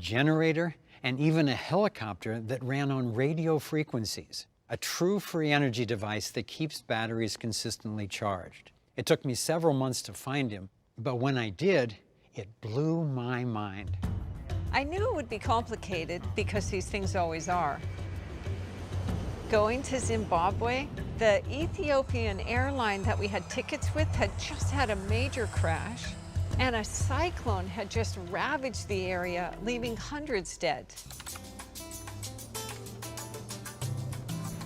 generator, and even a helicopter that ran on radio frequencies. A true free energy device that keeps batteries consistently charged. It took me several months to find him, but when I did, it blew my mind. I knew it would be complicated because these things always are. Going to Zimbabwe, the Ethiopian airline that we had tickets with had just had a major crash, and a cyclone had just ravaged the area, leaving hundreds dead.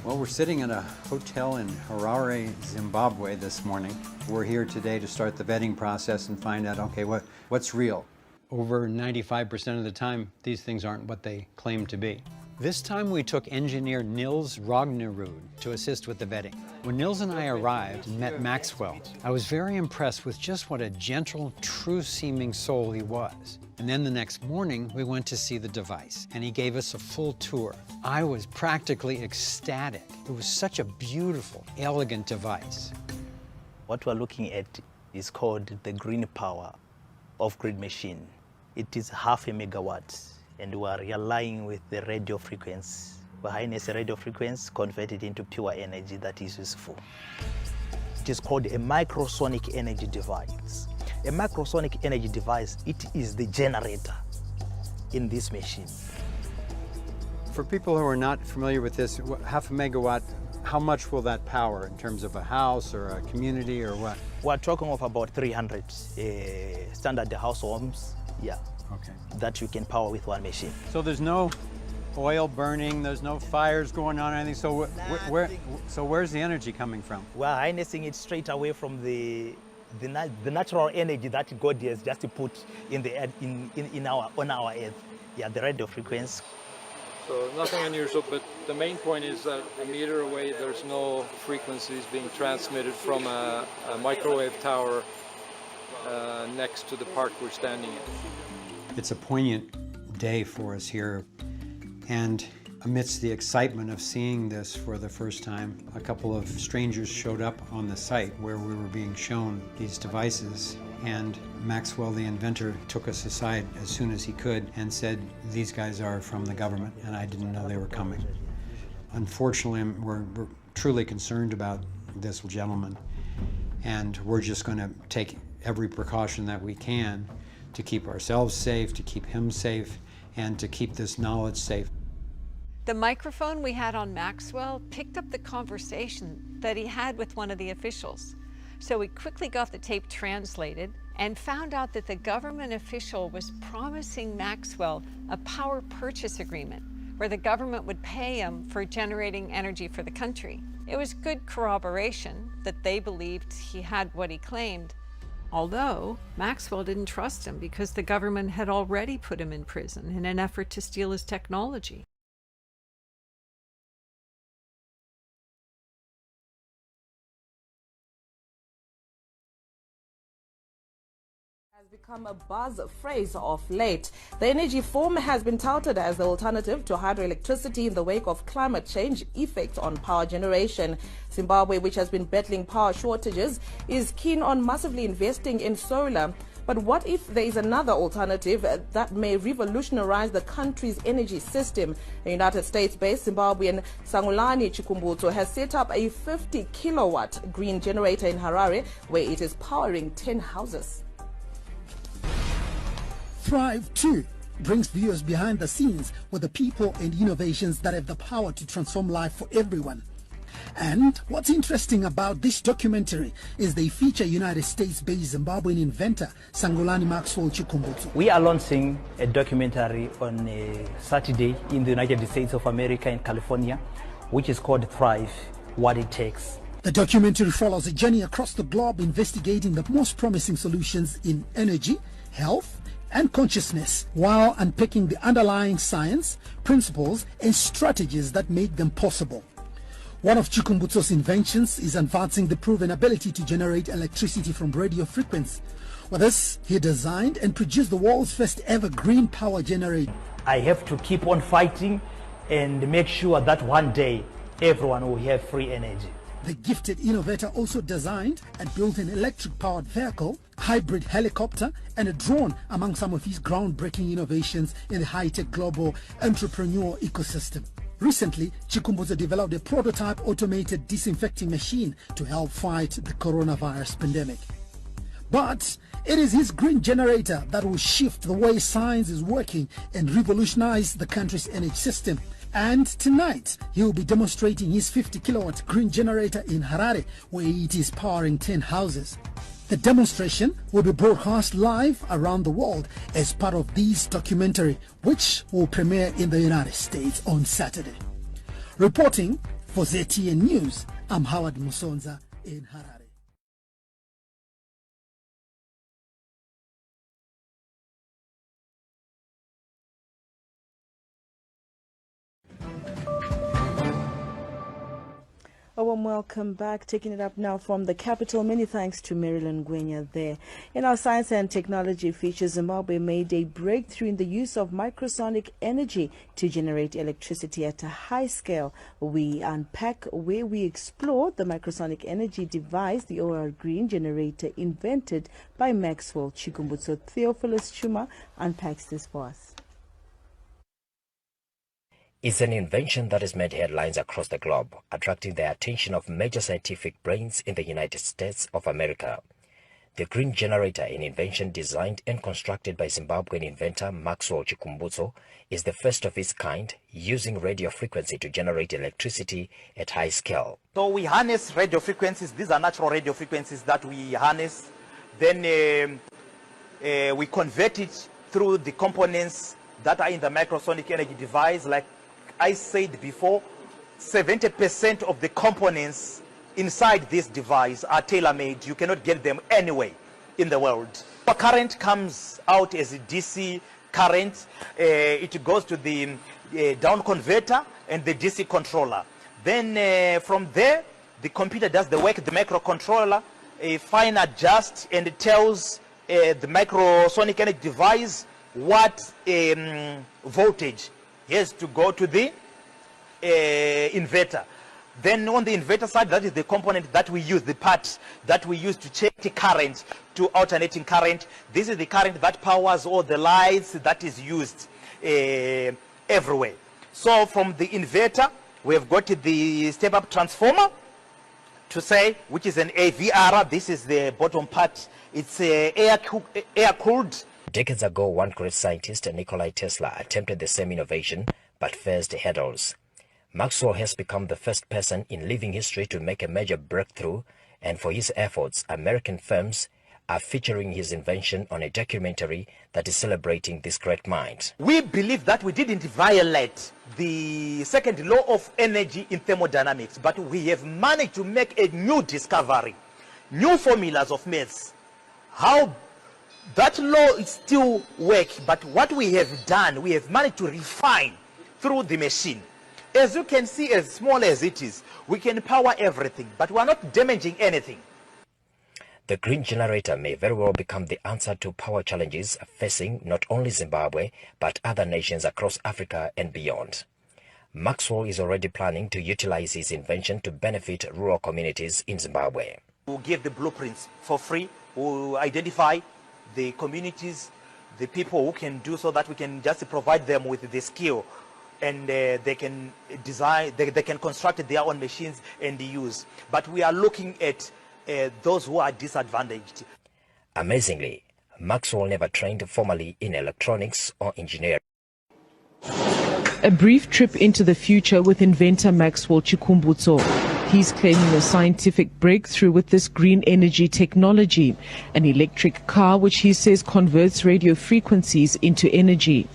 Well, we're sitting at a hotel in Harare, Zimbabwe this morning. We're here today to start the vetting process and find out, okay, what's real? Over 95% of the time, these things aren't what they claim to be. This time we took engineer Nils Rognerud to assist with the vetting. When Nils and I arrived and met Maxwell, I was very impressed with just what a gentle, true-seeming soul he was. And then the next morning, we went to see the device, and he gave us a full tour. I was practically ecstatic. It was such a beautiful, elegant device. What we're looking at is called the green power off-grid machine. It is 0.5 megawatt, and we are relying with the radio frequency. We harness the radio frequency, convert it into pure energy that is useful. It is called a microsonic energy device. A microsonic energy device, it is the generator in this machine. For people who are not familiar with this, 0.5 megawatt, how much will that power in terms of a house or a community or what? We're talking of about 300 standard homes, yeah, okay, that you can power with one machine. So there's no oil burning, there's no fires going on or anything, so where's the energy coming from? We're harnessing it straight away from the natural energy that God has just put in the on our earth. Yeah, the radio frequency. So nothing unusual, but the main point is that a meter away there's no frequencies being transmitted from a microwave tower next to the park we're standing in. It's a poignant day for us here, and amidst the excitement of seeing this for the first time, a couple of strangers showed up on the site where we were being shown these devices, and Maxwell, the inventor, took us aside as soon as he could and said, these guys are from the government, and I didn't know they were coming. Unfortunately, we're truly concerned about this gentleman, and we're just going to take every precaution that we can to keep ourselves safe, to keep him safe, and to keep this knowledge safe. The microphone we had on Maxwell picked up the conversation that he had with one of the officials. So we quickly got the tape translated and found out that the government official was promising Maxwell a power purchase agreement where the government would pay him for generating energy for the country. It was good corroboration that they believed he had what he claimed, although Maxwell didn't trust him because the government had already put him in prison in an effort to steal his technology. Become a buzz phrase of late. The energy form has been touted as the alternative to hydroelectricity in the wake of climate change effects on power generation. Zimbabwe, which has been battling power shortages, is keen on massively investing in solar. But what if there is another alternative that may revolutionize the country's energy system? The United States-based Zimbabwean Maxwell Chikumbutso has set up a 50-kilowatt green generator in Harare, where it is powering 10 houses. Thrive 2 brings viewers behind the scenes with the people and innovations that have the power to transform life for everyone. And what's interesting about this documentary is they feature United States-based Zimbabwean inventor Maxwell Chikumbutso. We are launching a documentary on a Saturday in the United States of America in California, which is called Thrive, What It Takes. The documentary follows a journey across the globe investigating the most promising solutions in energy, health, and consciousness, while unpicking the underlying science, principles, and strategies that make them possible. One of Chikumbutso's inventions is advancing the proven ability to generate electricity from radio frequency. With this, he designed and produced the world's first ever green power generator. I have to keep on fighting and make sure that one day everyone will have free energy. The gifted innovator also designed and built an electric-powered vehicle hybrid helicopter, and a drone among some of his groundbreaking innovations in the high-tech global entrepreneurial ecosystem. Recently, Chikumbutso developed a prototype automated disinfecting machine to help fight the coronavirus pandemic. But it is his green generator that will shift the way science is working and revolutionize the country's energy system. And tonight, he will be demonstrating his 50-kilowatt green generator in Harare, where it is powering 10 houses. The demonstration will be broadcast live around the world as part of this documentary, which will premiere in the United States on Saturday. Reporting for ZTN News, I'm Howard Musonza in Harare. A warm welcome back. Taking it up now from the capital. Many thanks to Marilyn Gwenya there. In our science and technology feature, Zimbabwe made a breakthrough in the use of microsonic energy to generate electricity at a high scale. We unpack where we explore the microsonic energy device, the OR Green generator invented by Maxwell Chikumbutso. Theophilus Chuma unpacks this for us. It's an invention that has made headlines across the globe, attracting the attention of major scientific brains in the United States of America. The green generator, an invention designed and constructed by Zimbabwean inventor Maxwell Chikumbutso, is the first of its kind, using radio frequency to generate electricity at high scale. So we harness radio frequencies. These are natural radio frequencies that we harness. Then we convert it through the components that are in the microsonic energy device. Like I said before, 70% of the components inside this device are tailor-made. You cannot get them anywhere in the world. The current comes out as a DC current. It goes to the down converter and the DC controller. Then from there, the computer does the work. The microcontroller fine adjusts and it tells the microsonic energy device what voltage has to go to the inverter. Then on the inverter side, that is the component that we use, the part that we use to change the current to alternating current. This is the current that powers all the lights that is used everywhere. So from the inverter, we have got the step-up transformer to say, which is an AVR. This is the bottom part. It's air-cooled. Decades ago, one great scientist, Nikola Tesla, attempted the same innovation, but faced hurdles. Maxwell has become the first person in living history to make a major breakthrough, and for his efforts, American firms are featuring his invention on a documentary that is celebrating this great mind. We believe that we didn't violate the second law of energy in thermodynamics, but we have managed to make a new discovery, new formulas of maths. How that law is still working, but what we have done, we have managed to refine through the machine. As you can see, as small as it is, we can power everything, but we are not damaging anything. The green generator may very well become the answer to power challenges facing not only Zimbabwe, but other nations across Africa and beyond. Maxwell is already planning to utilize his invention to benefit rural communities in Zimbabwe. We'll give the blueprints for free. We'll identify the communities, the people who can do, so that we can just provide them with the skill, and they can design, they can construct their own machines and use. But we are looking at those who are disadvantaged. Amazingly, Maxwell never trained formally in electronics or engineering. A brief trip into the future with inventor Maxwell Chikumbutso. He's claiming a scientific breakthrough with this green energy technology, an electric car which he says converts radio frequencies into energy.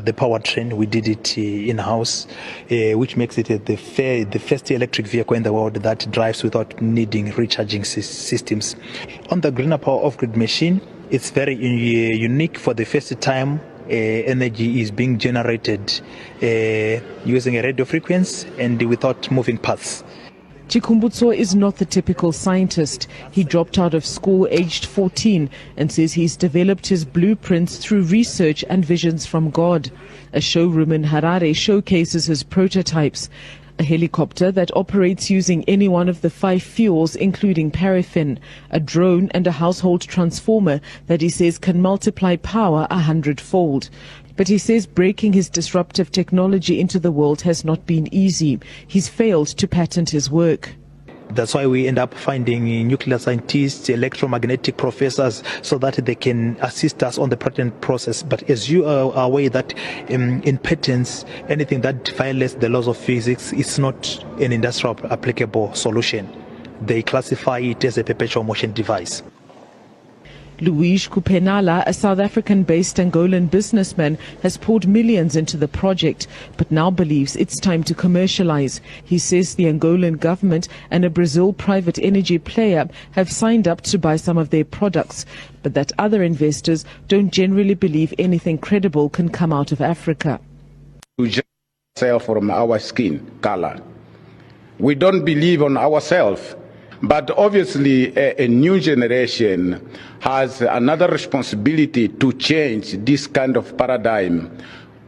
The powertrain, we did it in-house, which makes it the first electric vehicle in the world that drives without needing recharging systems. On the greener power off-grid machine, it's very unique. For the first time, energy is being generated using a radio frequency and without moving parts. Chikumbutso is not the typical scientist. He dropped out of school aged 14 and says he's developed his blueprints through research and visions from God. A showroom in Harare showcases his prototypes. a helicopter that operates using any one of the 5 fuels, including paraffin, a drone and a household transformer that he says can multiply power 100-fold. But he says breaking his disruptive technology into the world has not been easy. He's failed to patent his work. That's why we end up finding nuclear scientists, electromagnetic professors, so that they can assist us on the patent process. But as you are aware that in patents, anything that violates the laws of physics is not an industrial applicable solution. They classify it as a perpetual motion device. Luis Kupenala, a South African-based Angolan businessman, has poured millions into the project, but now believes it's time to commercialize. He says the Angolan government and a Brazil private energy player have signed up to buy some of their products, but that other investors don't generally believe anything credible can come out of Africa. We just sell from our skin color. We don't believe on ourselves. But obviously, a new generation has another responsibility to change this kind of paradigm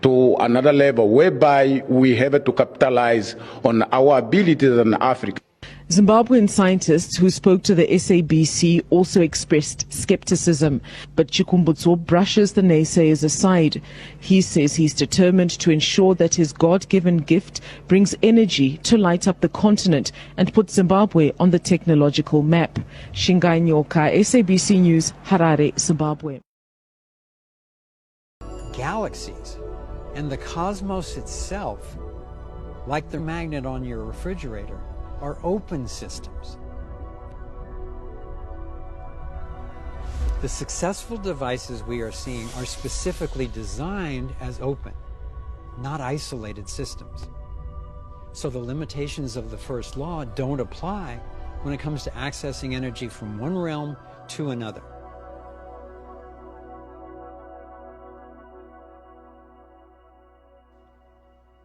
to another level, whereby we have to capitalize on our abilities in Africa. Zimbabwean scientists who spoke to the SABC also expressed skepticism, but Chikumbutso brushes the naysayers aside. He says he's determined to ensure that his God-given gift brings energy to light up the continent and put Zimbabwe on the technological map. Shingai Nyoka, SABC News, Harare, Zimbabwe. Galaxies and the cosmos itself, like the magnet on your refrigerator, are open systems. The successful devices we are seeing are specifically designed as open, not isolated systems. So the limitations of the first law don't apply when it comes to accessing energy from one realm to another.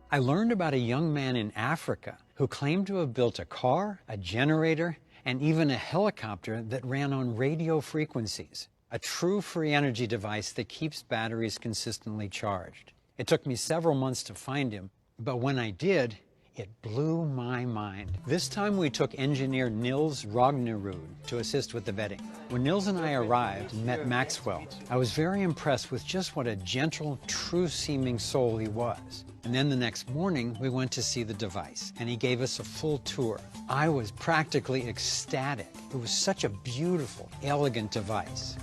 I learned about a young man in Africa who claimed to have built a car, a generator, and even a helicopter that ran on radio frequencies, a true free energy device that keeps batteries consistently charged. It took me several months to find him, but when I did, it blew my mind. This time we took engineer Nils Rognerud to assist with the vetting. When Nils and I arrived and met Maxwell, I was very impressed with just what a gentle, true-seeming soul he was. And then the next morning, we went to see the device, and he gave us a full tour. I was practically ecstatic. It was such a beautiful, elegant device.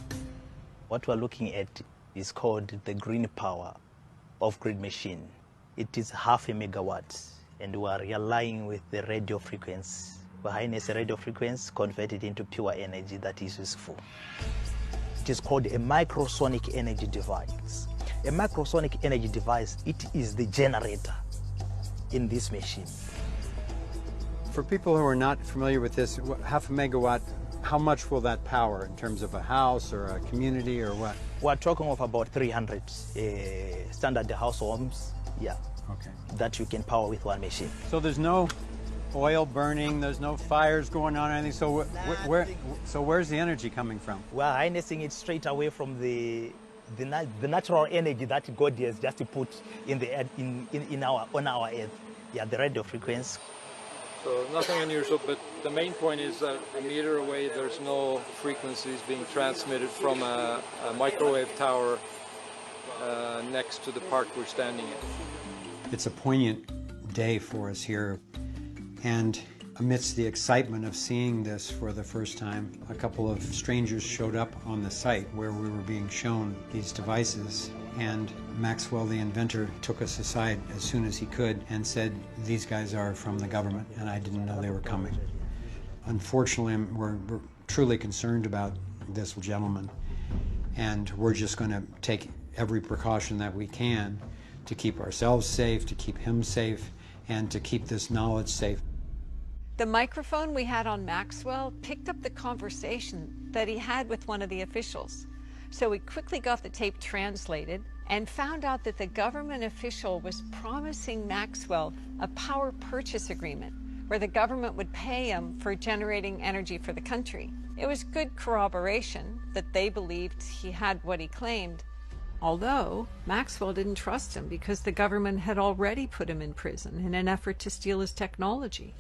What we're looking at is called the green power of grid machine. It is 0.5 megawatts, and we are relying with the radio frequency. The highness radio frequency converted into pure energy that is useful. It is called a microsonic energy device. A microsonic energy device, it is the generator in this machine. For people who are not familiar with this, 0.5 megawatt, how much will that power in terms of a house or a community or what? We're talking of about 300 standard households, yeah, okay, that you can power with one machine. So there's no oil burning, there's no fires going on or anything, so where's the energy coming from? We're harnessing it straight away from the natural energy that God has just put in the on our earth. Yeah, the radio frequency. So nothing unusual, but the main point is that a meter away there's no frequencies being transmitted from a microwave tower next to the park we're standing in. It's a poignant day for us here, and amidst the excitement of seeing this for the first time, a couple of strangers showed up on the site where we were being shown these devices, and Maxwell, the inventor, took us aside as soon as he could and said, "These guys are from the government, and I didn't know they were coming." Unfortunately, we're truly concerned about this gentleman, and we're just going to take every precaution that we can to keep ourselves safe, to keep him safe, and to keep this knowledge safe. The microphone we had on Maxwell picked up the conversation that he had with one of the officials. So we quickly got the tape translated and found out that the government official was promising Maxwell a power purchase agreement where the government would pay him for generating energy for the country. It was good corroboration that they believed he had what he claimed. Although Maxwell didn't trust him because the government had already put him in prison in an effort to steal his technology.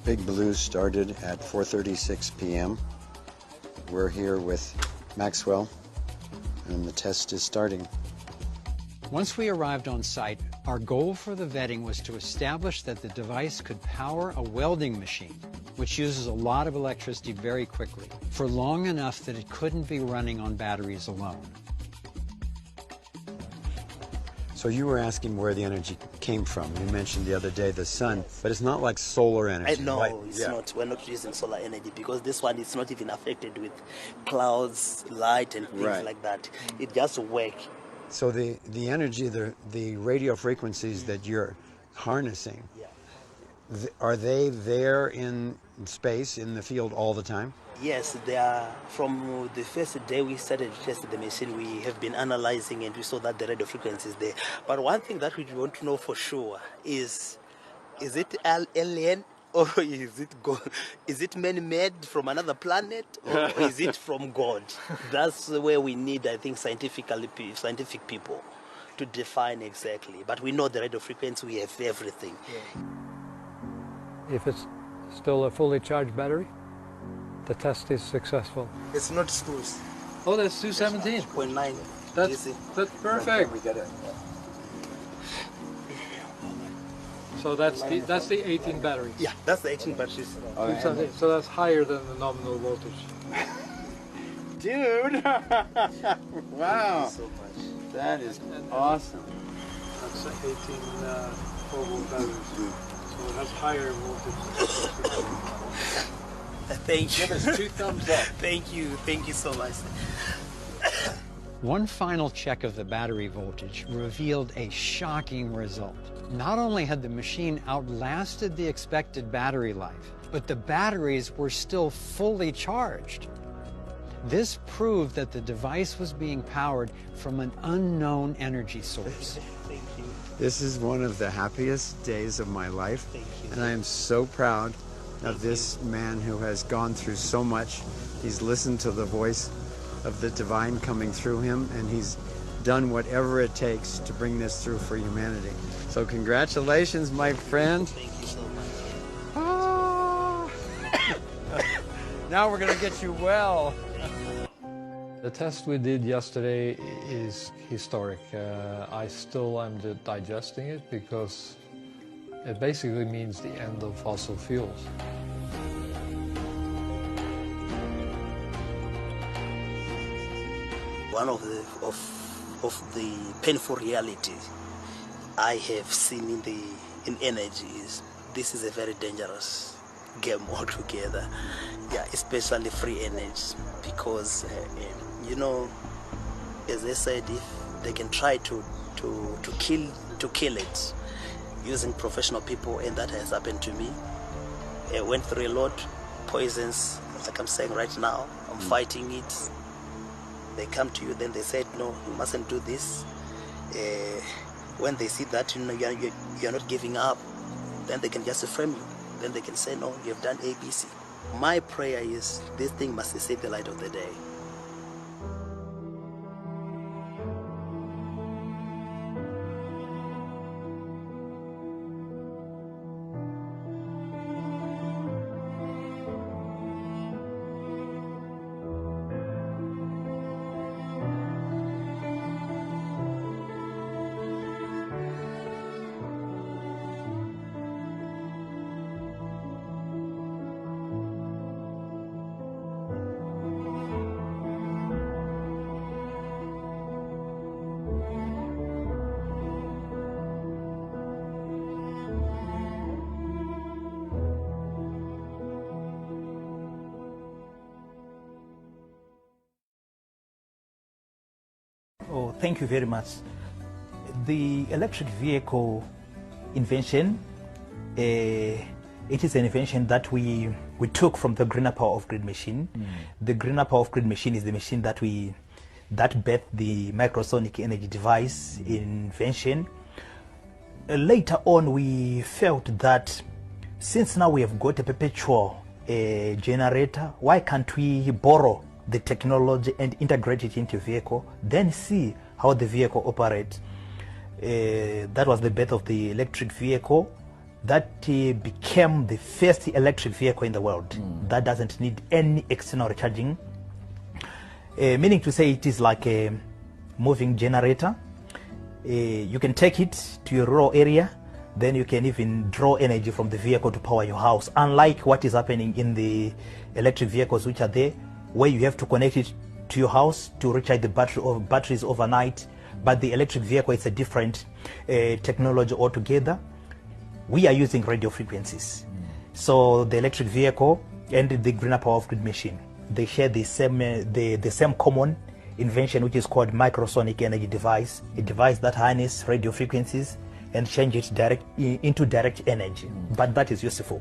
Big Blue started at 4:36 p.m. We're here with Maxwell, and the test is starting. Once we arrived on site, our goal for the vetting was to establish that the device could power a welding machine, which uses a lot of electricity very quickly, for long enough that it couldn't be running on batteries alone. So you were asking where the energy came from. You mentioned the other day the sun, but it's not like solar energy. No, right? it's not. We're not using solar energy because this one is not even affected with clouds, light, and things like that. It just works. So the energy, the radio frequencies that you're harnessing, are they there in space, in the field all the time? Yes, they are. From the first day we started to test the machine, we have been analyzing and we saw that the radio frequency is there. But one thing that we want to know for sure is it alien or is it man-made from another planet or is it from God? That's where we need, I think, scientific people to define exactly. But we know the radio frequency, we have everything. If it's still a fully charged battery, the test is successful. It's not screws. Oh, that's 217. 0.9. That's perfect. We got it. So that's the 18 batteries. Yeah, that's the 18 batteries. So that's higher than the nominal voltage. Dude! Wow! So much. That is awesome. That's 18 4-volt batteries. So it has higher voltage. Thank you. Give us 2 thumbs up. Thank you so much. One final check of the battery voltage revealed a shocking result. Not only had the machine outlasted the expected battery life, but the batteries were still fully charged. This proved that the device was being powered from an unknown energy source. Thank you. This is one of the happiest days of my life, and I am so proud of this man who has gone through so much. He's listened to the voice of the divine coming through him, and he's done whatever it takes to bring this through for humanity. So congratulations, my friend. Thank you so much. Ah. Now we're going to get you well. The test we did yesterday is historic. I still am digesting it because it basically means the end of fossil fuels. One of the painful realities I have seen in energy is this is a very dangerous game altogether. Yeah, especially free energy, because you know, as I said, if they can try to kill it using professional people, and that has happened to me. I went through a lot, poisons, like I'm saying right now. I'm fighting it. They come to you, then they said, no, you mustn't do this. When they see that you're not giving up, then they can just frame you. Then they can say, no, you've done ABC. My prayer is this thing must see the light of the day. Oh, thank you very much. The electric vehicle invention, it is an invention that we took from the greener power of grid machine. The greener power of grid machine is the machine that birthed the microsonic energy device invention. Later on, we felt that since now we have got a perpetual generator, why can't we borrow the technology and integrate it into vehicle, then see how the vehicle operates? That was the birth of the electric vehicle. That became the first electric vehicle in the world that doesn't need any external recharging, meaning to say it is like a moving generator. You can take it to your rural area, then you can even draw energy from the vehicle to power your house, unlike what is happening in the electric vehicles which are there, where you have to connect it to your house to recharge the batteries overnight. But the electric vehicle is a different technology altogether. We are using radio frequencies. So the electric vehicle and the greener power of grid machine, they share the same common invention, which is called microsonic energy device, a device that harnesses radio frequencies and change it into direct energy. But that is useful.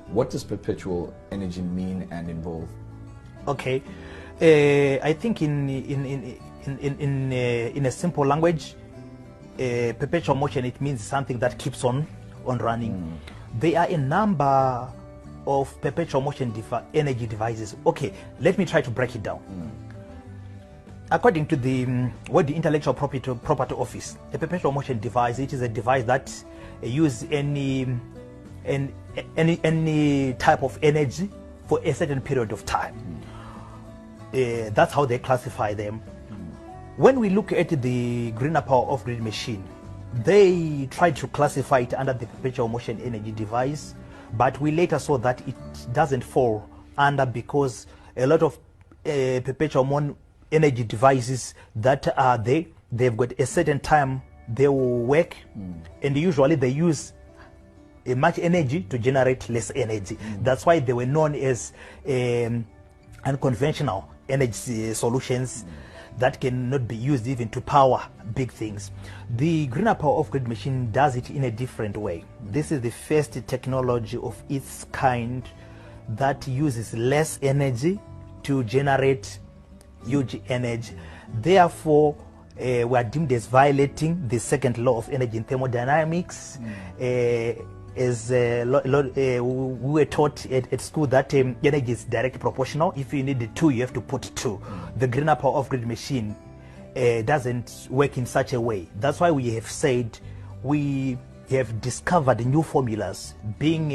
What does perpetual energy mean and involve? Okay, I think in a simple language, perpetual motion, it means something that keeps on running. There are a number of perpetual motion energy devices. Okay, let me try to break it down. According to the Intellectual Property Office, a perpetual motion device, it is a device that uses any type of energy for a certain period of time. That's how they classify them. When we look at the greener power of grid machine, they tried to classify it under the perpetual motion energy device, but we later saw that it doesn't fall under, because a lot of perpetual energy devices that are there, they've got a certain time they will work, and usually they use much energy to generate less energy. That's why they were known as unconventional energy solutions that cannot be used even to power big things. The greener power of grid machine does it in a different way. This is the first technology of its kind that uses less energy to generate huge energy. Therefore, we are deemed as violating the second law of energy in thermodynamics. As we were taught at school that energy is direct proportional. If you need 2, you have to put 2. The greener power of grid machine doesn't work in such a way. That's why we have said we have discovered new formulas, being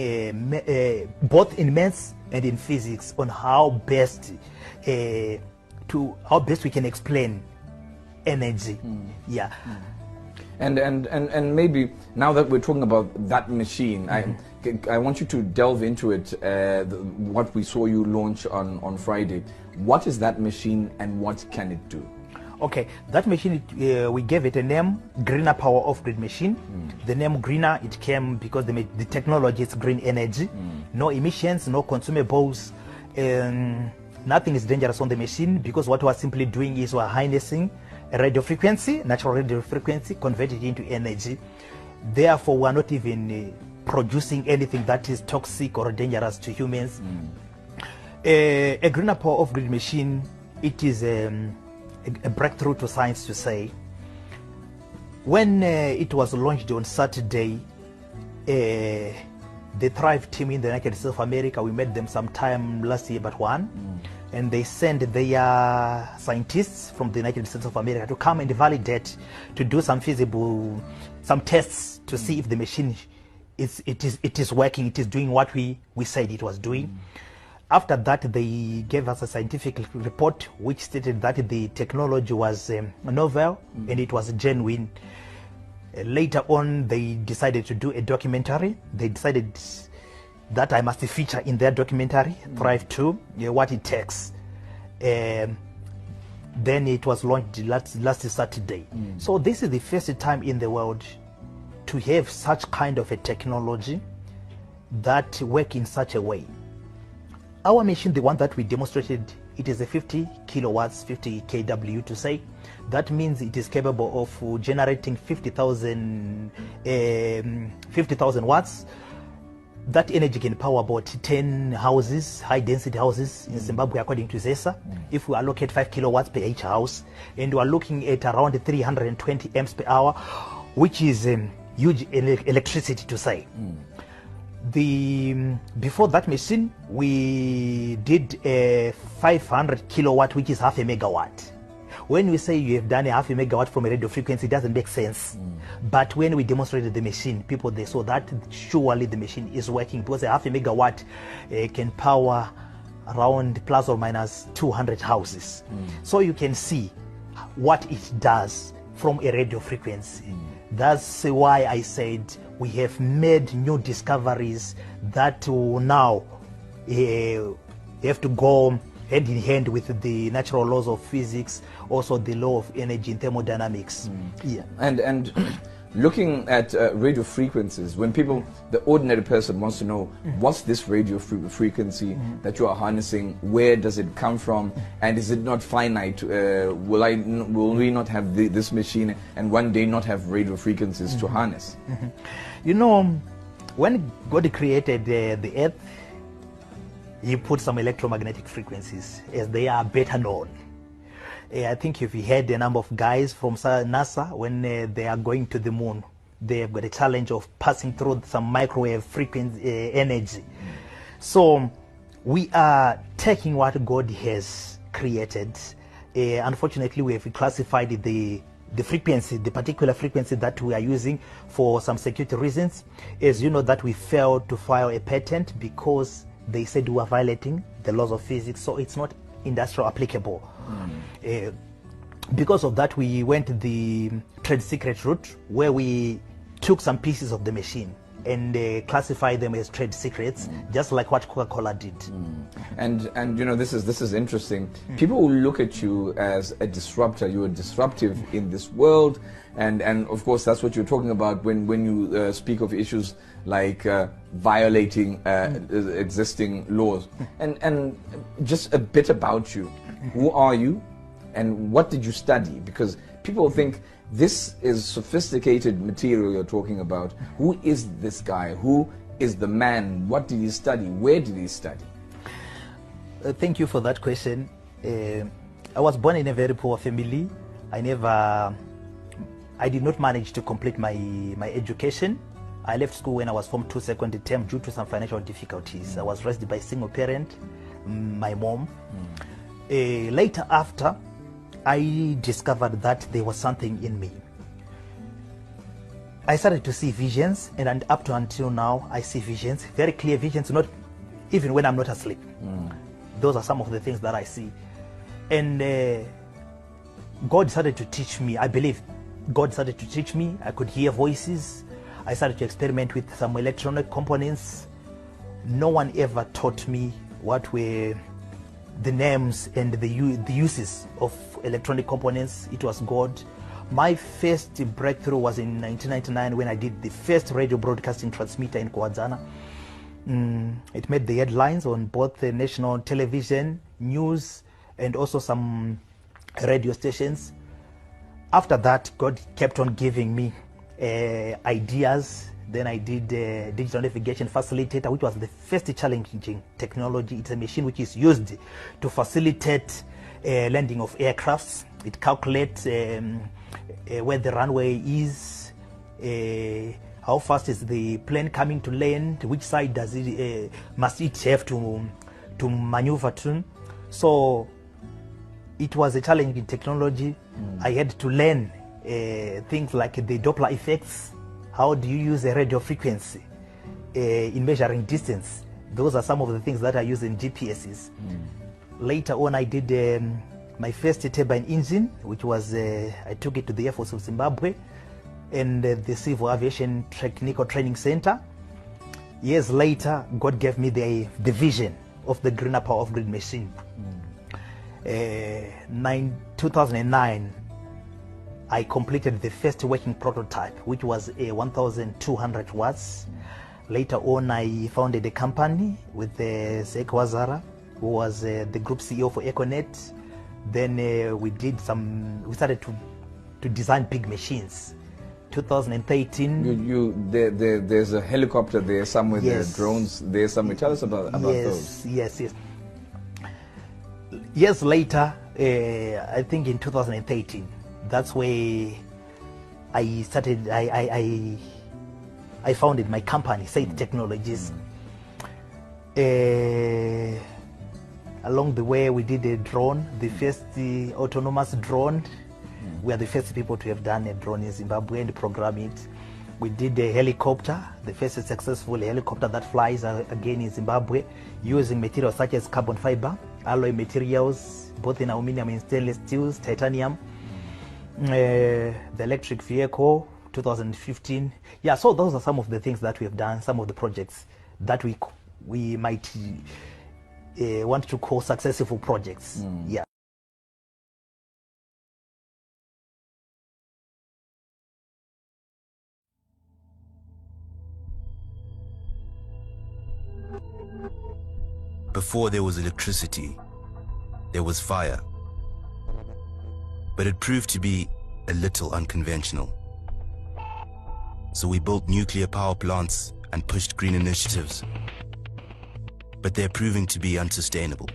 both in maths and in physics, on how best we can explain energy. And maybe now that we're talking about that machine, I want you to delve into it, what we saw you launch on Friday. What is that machine and what can it do? Okay, that machine, we gave it a name, greener power of grid machine. The name greener, it came because the technology is green energy. No emissions, no consumables, nothing is dangerous on the machine, because what we're simply doing is we're harnessing a radio frequency, natural radio frequency, converted into energy. Therefore, we're not even producing anything that is toxic or dangerous to humans. A greener power of grid machine, it is a breakthrough to science, to say. When it was launched on Saturday, the Thrive team in the United States of America, we met them sometime last year but one, and they sent their scientists from the United States of America to come and validate, to do some tests to see if the machine it is working, it is doing what we said it was doing. After that, they gave us a scientific report which stated that the technology was novel and it was genuine. Later on, they decided to do a documentary. They decided that I must feature in their documentary, Thrive 2, what it takes. Then it was launched last Saturday. So this is the first time in the world to have such kind of a technology that work in such a way. Our machine, the one that we demonstrated, it is a 50 kilowatts, 50 kW to say. That means it is capable of generating 50,000 watts. That energy can power about 10 houses, high density houses in Zimbabwe, according to ZESA. If we allocate 5 kilowatts per each house, and we are looking at around 320 amps per hour, which is huge electricity to say. Before that machine, we did a 500 kilowatt, which is half a megawatt. When we say you have done a half a megawatt from a radio frequency, it doesn't make sense. But when we demonstrated the machine, people, they saw that surely the machine is working, because a half a megawatt can power around plus or minus 200 houses. So you can see what it does from a radio frequency. That's why I said we have made new discoveries that will now have to go hand in hand with the natural laws of physics, also the law of energy and thermodynamics. Yeah. And looking at radio frequencies, when people, the ordinary person wants to know, what's this radio frequency that you are harnessing, where does it come from, and is it not finite? Will we not have this machine and one day not have radio frequencies to harness? You know, when God created the earth, he put some electromagnetic frequencies as they are better known. I think if you had a number of guys from NASA, when they are going to the moon, they've got a challenge of passing through some microwave frequency energy. So we are taking what God has created. Unfortunately, we have classified the frequency, the particular frequency that we are using, for some security reasons. As you know, that we failed to file a patent because they said we are violating the laws of physics, so it's not industrial applicable. Because of that, we went the trade secret route, where we took some pieces of the machine and classified them as trade secrets, just like what Coca-Cola did. And you know, this is interesting. People will look at you as a disruptor. You are disruptive in this world, and of course that's what you're talking about when you speak of issues like violating existing laws. And just a bit about you. Who are you, and what did you study? Because people think this is sophisticated material you're talking about. Who is this guy? Who is the man? What did he study? Where did he study? Thank you for that question. I was born in a very poor family. I did not manage to complete my education. I left school when I was Form 2 second term due to some financial difficulties. I was raised by a single parent, my mom. Later after, I discovered that there was something in me. I started to see visions, and up to until now, I see visions, very clear visions, not even when I'm not asleep. Those are some of the things that I see. And God started to teach me. I believe God started to teach me. I could hear voices. I started to experiment with some electronic components. No one ever taught me what were the names and the uses of electronic components. It was God. My first breakthrough was in 1999 when I did the first radio broadcasting transmitter in Kwazana. It made the headlines on both the national television, news, and also some radio stations. After that, God kept on giving me ideas. Then I did digital navigation facilitator, which was the first challenging technology. It's a machine which is used to facilitate landing of aircrafts. It calculates where the runway is, how fast is the plane coming to land, which side does it must it have to maneuver to. So it was a challenging technology. I had to learn things like the Doppler effects. How do you use a radio frequency in measuring distance? Those are some of the things that I use in GPSs. Later on, I did my first turbine engine, which was, I took it to the Air Force of Zimbabwe and the Civil Aviation Technical Training Center. Years later, God gave me the vision of the greener power of grid machine. 2009, I completed the first working prototype, which was a 1,200 watts. Later on, I founded a company with Sheikh Wazara, who was the group CEO for Econet. Then we started to design big machines. 2013. There's a helicopter there somewhere. Yes. There are drones there somewhere. Tell us about those. Yes. Years later, I think in 2013, that's where I started. I I founded my company, Saith Technologies. Along the way, we did a drone, the first autonomous drone. We are the first people to have done a drone in Zimbabwe and program it. We did a helicopter, the first successful helicopter that flies again in Zimbabwe, using materials such as carbon fiber, alloy materials, both in aluminum and stainless steels, titanium. The electric vehicle, 2015. Yeah, so those are some of the things that we have done, some of the projects that we might want to call successful projects. Yeah. Before there was electricity, there was fire. But it proved to be a little unconventional. So we built nuclear power plants and pushed green initiatives. But they're proving to be unsustainable.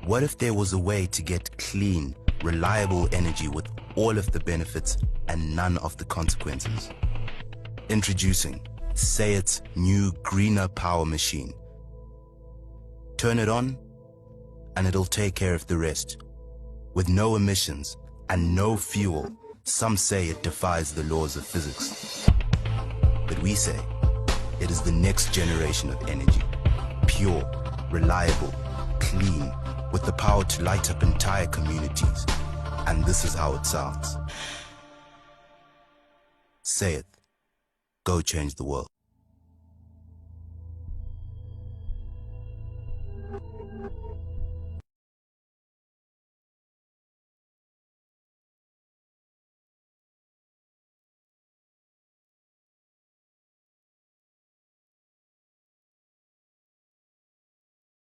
What if there was a way to get clean, reliable energy with all of the benefits and none of the consequences? Introducing Saith's new greener power machine. Turn it on, and it'll take care of the rest. With no emissions and no fuel, some say it defies the laws of physics. But we say it is the next generation of energy. Pure, reliable, clean, with the power to light up entire communities. And this is how it sounds. Saith, go change the world.